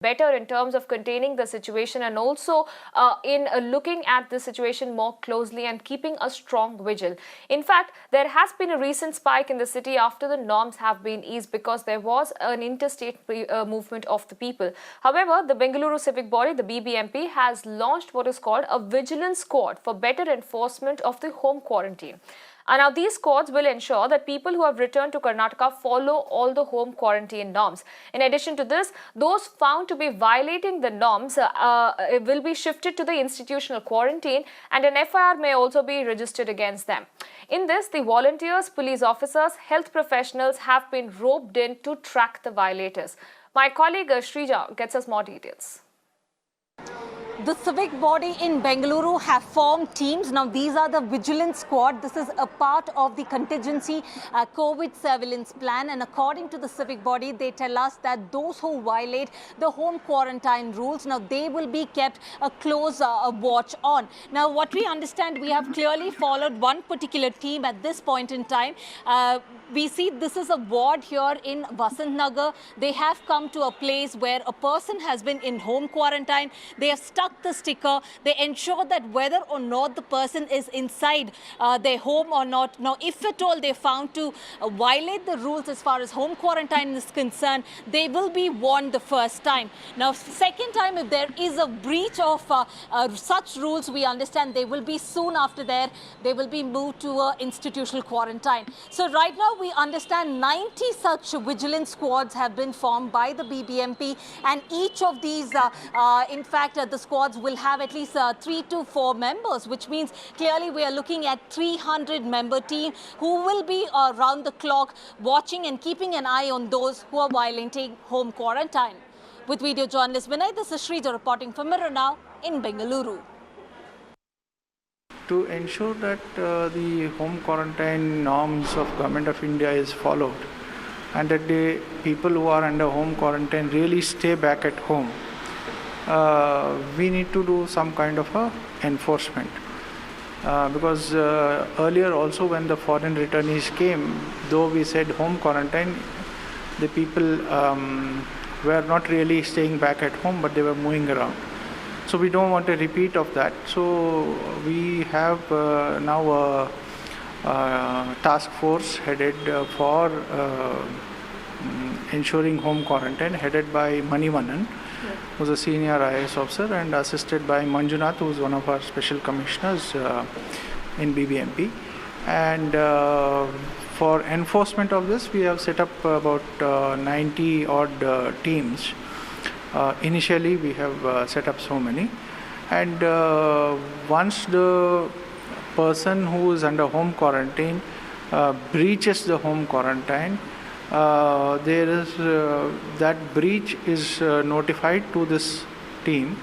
better in terms of containing the situation and also in looking at the situation more closely and keeping a strong vigil. In fact, there has been a recent spike in the city after the norms have been eased because there was an interstate movement of the people. However, the Bengaluru Civic Body, the BBMP, has launched what is called a vigilance squad for better enforcement of the home quarantine. And now these squads will ensure that people who have returned to Karnataka follow all the home quarantine norms. In addition to this, those found to be violating the norms will be shifted to the institutional quarantine, and an FIR may also be registered against them. In this, the volunteers, police officers, health professionals have been roped in to track the violators. My colleague Shrija gets us more details. The civic body in Bengaluru have formed teams. Now, these are the vigilance squad. This is a part of the contingency COVID surveillance plan. And according to the civic body, they tell us that those who violate the home quarantine rules, now they will be kept a close watch on. Now, what we understand, we have clearly followed one particular team at this point in time. We see this is a ward here in Vasant Nagar. They have come to a place where a person has been in home quarantine. They have stuck the sticker. They ensure that whether or not the person is inside their home or not. Now, if at all they found to violate the rules as far as home quarantine is concerned, they will be warned the first time. Now, second time, if there is a breach of such rules, we understand they will be soon after there, they will be moved to institutional quarantine. So right now, we understand 90 such vigilance squads have been formed by the BBMP, and each of these, in fact, the squads will have at least 3 to 4 members, which means clearly we are looking at 300-member team who will be around the clock watching and keeping an eye on those who are violating home quarantine. With video journalist Vinay, this is Shrija reporting for Mirror Now in Bengaluru. To ensure that the home quarantine norms of Government of India is followed and that the people who are under home quarantine really stay back at home, we need to do some kind of enforcement. Because earlier also when the foreign returnees came, though we said home quarantine, the people were not really staying back at home, but they were moving around. So we don't want a repeat of that. So we have now a task force headed for ensuring home quarantine, headed by Manivanan, who's a senior IAS officer, and assisted by Manjunath, who's one of our special commissioners in BBMP. And for enforcement of this, we have set up about 90 odd teams. Initially, we have set up so many, and once the person who is under home quarantine breaches the home quarantine, there is that breach is notified to this team,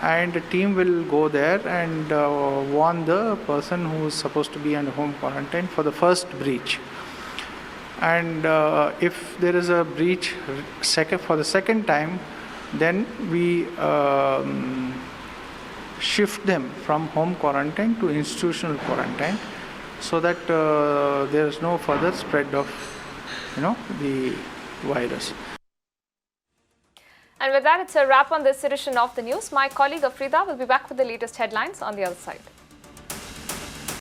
and the team will go there and warn the person who is supposed to be under home quarantine for the first breach. And if there is a breach for the second time, then we shift them from home quarantine to institutional quarantine, so that there is no further spread of, the virus. And with that, it's a wrap on this edition of the news. My colleague Afrida will be back with the latest headlines on the other side.